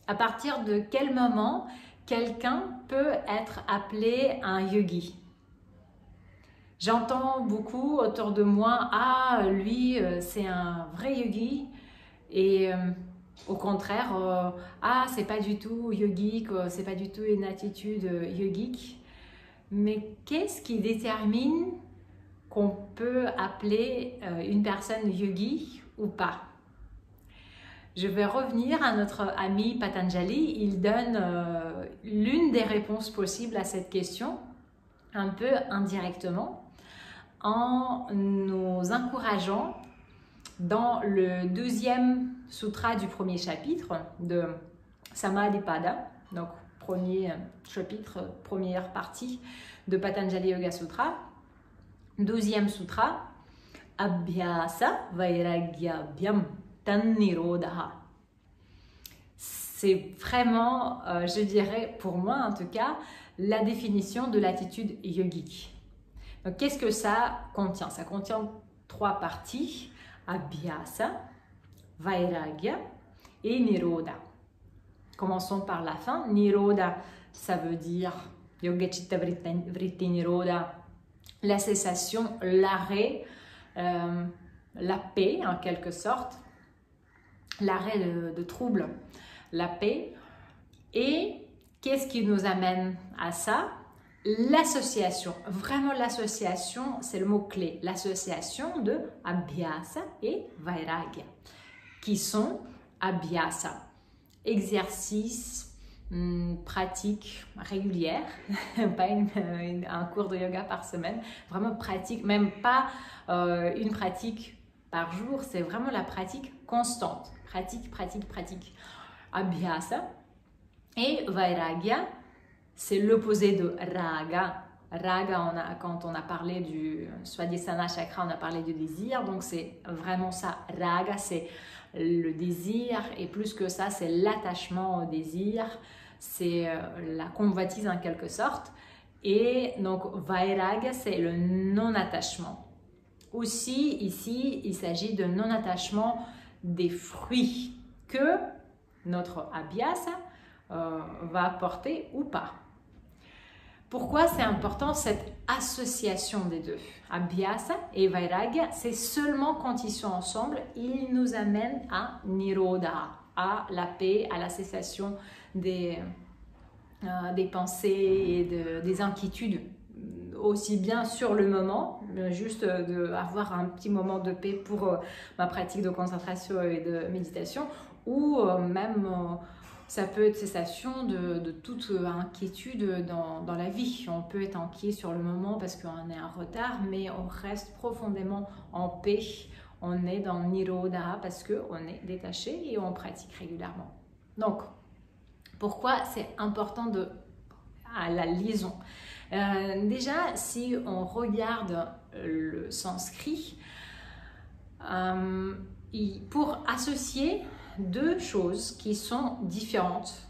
À partir de quel moment quelqu'un peut être appelé un yogi? J'entends beaucoup autour de moi, ah, lui, c'est un vrai yogi, et au contraire, ah, c'est pas du tout yogique, c'est pas du tout une attitude yogique. Mais qu'est-ce qui détermine qu'on peut appeler une personne yogi ou pas? Je vais revenir à notre ami Patanjali. Il donne l'une des réponses possibles à cette question, un peu indirectement, en nous encourageant dans le 12e sutra du premier chapitre de Samadhipada, donc premier chapitre, première partie de Patanjali Yoga Sutra, 12e sutra, Abhyasa Vairagyabhyam Tannirodha. C'est vraiment, je dirais, pour moi en tout cas, la définition de l'attitude yogique. Donc, qu'est-ce que ça contient? Ça contient 3 parties, Abhyasa, Vairagya et Nirodha. Commençons par la fin. Nirodha, ça veut dire Yoga Chitta Vritti Nirodha, la cessation, l'arrêt, la paix en quelque sorte, l'arrêt de trouble, la paix. Et qu'est-ce qui nous amène à ça? L'association, vraiment l'association, c'est le mot-clé, l'association de Abhyasa et Vairagya, qui sont Abhyasa, exercice, pratique régulière, pas un cours de yoga par semaine, vraiment pratique, même pas une pratique par jour, c'est vraiment la pratique constante, pratique, pratique, pratique. Abhyasa et Vairagya, c'est l'opposé de Raga. Raga, quand on a parlé du Swadhisthana Chakra, on a parlé du désir, donc c'est vraiment ça. Raga, c'est le désir, et plus que ça, c'est l'attachement au désir, c'est la convoitise en quelque sorte. Et donc Vairagya, c'est le non-attachement. Aussi, ici, il s'agit de non-attachement des fruits que notre Abhyasa va apporter ou pas. Pourquoi c'est important cette association des deux? Abhyasa et Vairagya, c'est seulement quand ils sont ensemble, ils nous amènent à Nirodha, à la paix, à la cessation des pensées et des inquiétudes, aussi bien sur le moment, juste d'avoir un petit moment de paix pour ma pratique de concentration et de méditation, ou même ça peut être cessation de toute inquiétude dans la vie. On peut être inquiet sur le moment parce qu'on est en retard, mais on reste profondément en paix. On est dans Nirodha parce qu'on est détaché et on pratique régulièrement. Donc, pourquoi c'est important à la liaison? Déjà, si on regarde le sanskrit, pour associer deux choses qui sont différentes,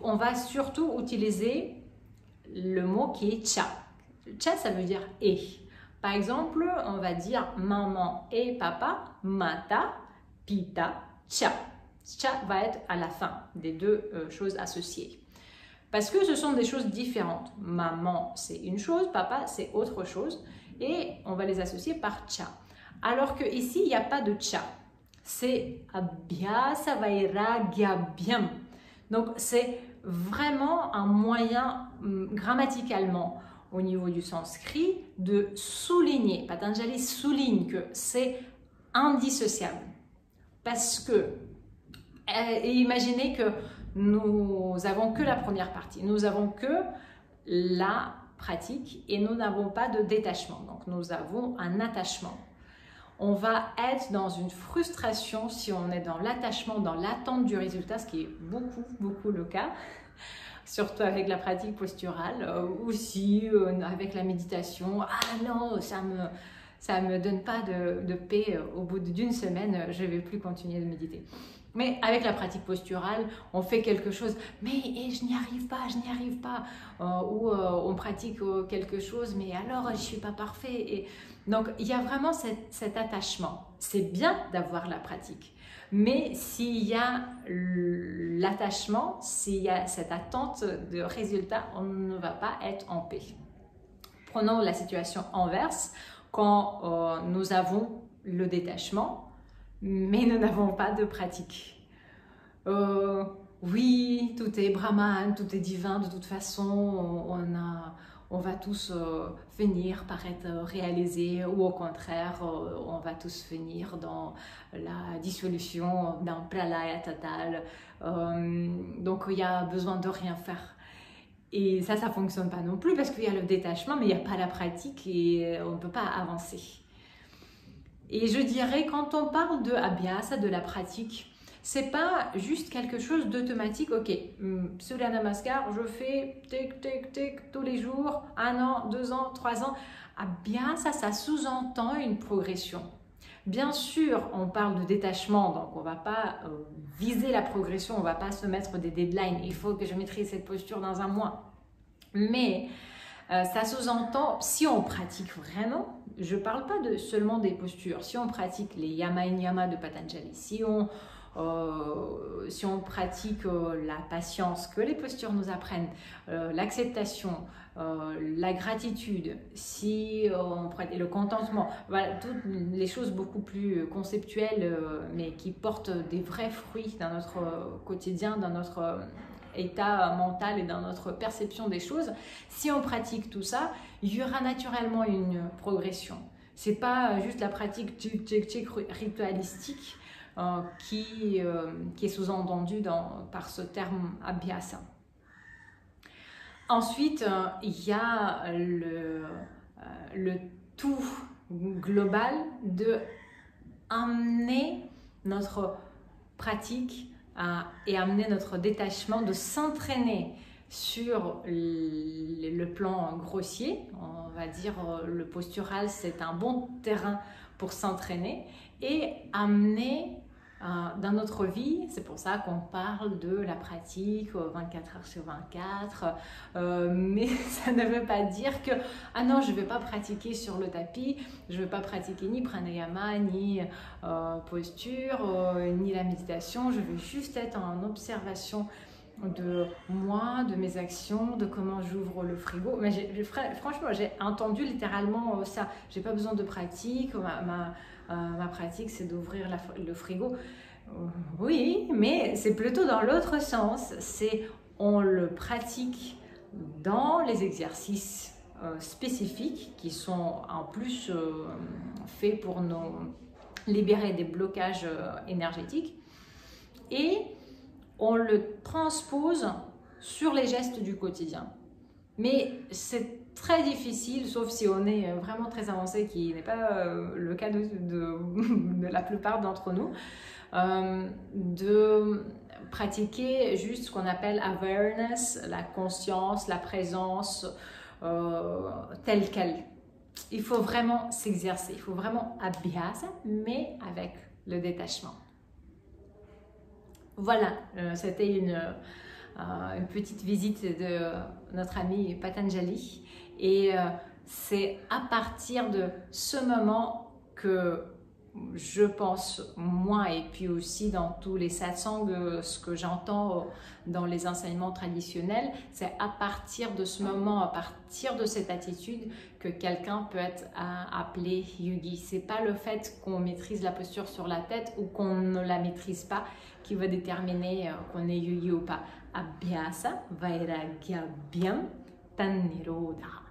on va surtout utiliser le mot qui est cha. Cha, ça veut dire et. Par exemple, on va dire maman et papa, mata, pita, cha. Cha va être à la fin des deux choses associées. Parce que ce sont des choses différentes. Maman, c'est une chose, papa, c'est autre chose. Et on va les associer par cha. Alors que ici, il n'y a pas de cha. C'est Abhyasa Vairagyabhyam. Donc, c'est vraiment un moyen grammaticalement au niveau du sanskrit de souligner. Patanjali souligne que c'est indissociable. Parce que, imaginez que nous avons que la première partie. Nous avons que la pratique et nous n'avons pas de détachement. Donc, nous avons un attachement. On va être dans une frustration si on est dans l'attachement, dans l'attente du résultat, ce qui est beaucoup le cas, surtout avec la pratique posturale, aussi avec la méditation. Ah non, ça me donne pas de paix, au bout d'une semaine, je ne vais plus continuer de méditer. Mais avec la pratique posturale, on fait quelque chose, mais je n'y arrive pas, ou on pratique quelque chose, mais alors je ne suis pas parfait. Et donc il y a vraiment cet attachement. C'est bien d'avoir la pratique, mais s'il y a l'attachement, s'il y a cette attente de résultat, on ne va pas être en paix. Prenons la situation inverse, quand nous avons le détachement, mais nous n'avons pas de pratique. Oui, tout est brahman, tout est divin, de toute façon, on va tous finir par être réalisés, ou au contraire, on va tous finir dans la dissolution, dans le pralaya total. Donc il y a besoin de rien faire. Et ça ne fonctionne pas non plus parce qu'il y a le détachement, mais il n'y a pas la pratique et on ne peut pas avancer. Et je dirais, quand on parle de abhyasa, de la pratique, c'est pas juste quelque chose d'automatique. Ok, Surya Namaskar, je fais tic, tic, tic tous les jours, 1 an, 2 ans, 3 ans. Abhyasa, ça sous-entend une progression. Bien sûr, on parle de détachement, donc on ne va pas viser la progression, on ne va pas se mettre des deadlines. Il faut que je maîtrise cette posture dans 1 mois. Mais ça sous-entend, si on pratique vraiment, je ne parle pas seulement des postures, si on pratique les yama et niyama de Patanjali, si on pratique la patience que les postures nous apprennent, l'acceptation, la gratitude, si on pratique le contentement, voilà, toutes les choses beaucoup plus conceptuelles, mais qui portent des vrais fruits dans notre quotidien, dans notre état mental et dans notre perception des choses. Si on pratique tout ça, il y aura naturellement une progression. C'est pas juste la pratique ritualistique qui est sous-entendu par ce terme abhyasa. Ensuite, il y a le tout global de amener notre pratique et amener notre détachement, de s'entraîner sur le plan grossier. On va dire le postural, c'est un bon terrain pour s'entraîner et amener dans notre vie, c'est pour ça qu'on parle de la pratique 24 heures sur 24, mais ça ne veut pas dire que ah non, je ne vais pas pratiquer sur le tapis, je ne vais pas pratiquer ni pranayama, ni posture, ni la méditation, je vais juste être en observation de moi, de mes actions, de comment j'ouvre le frigo. Mais franchement, j'ai entendu littéralement ça. J'ai pas besoin de pratique. Ma pratique, c'est d'ouvrir le frigo. Oui, mais c'est plutôt dans l'autre sens. On le pratique dans les exercices spécifiques qui sont en plus faits pour nous libérer des blocages énergétiques. Et on le transpose sur les gestes du quotidien. Mais c'est très difficile, sauf si on est vraiment très avancé, qui n'est pas le cas de la plupart d'entre nous, de pratiquer juste ce qu'on appelle awareness, la conscience, la présence telle qu'elle. Il faut vraiment s'exercer, il faut vraiment abhyasa, mais avec le détachement. Voilà, c'était une petite visite de notre ami Patanjali et c'est à partir de ce moment que je pense, moi et puis aussi dans tous les satsangs, ce que j'entends dans les enseignements traditionnels, c'est à partir de ce moment, à partir de cette attitude que quelqu'un peut être appelé yogi. C'est pas le fait qu'on maîtrise la posture sur la tête ou qu'on ne la maîtrise pas qui va déterminer qu'on est yogi ou pas. Abhyasa vairagyabhyam tannirodha.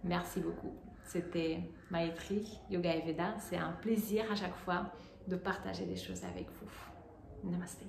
Merci beaucoup. C'était Maitri Yoga Ayurveda. C'est un plaisir à chaque fois de partager des choses avec vous. Namaste.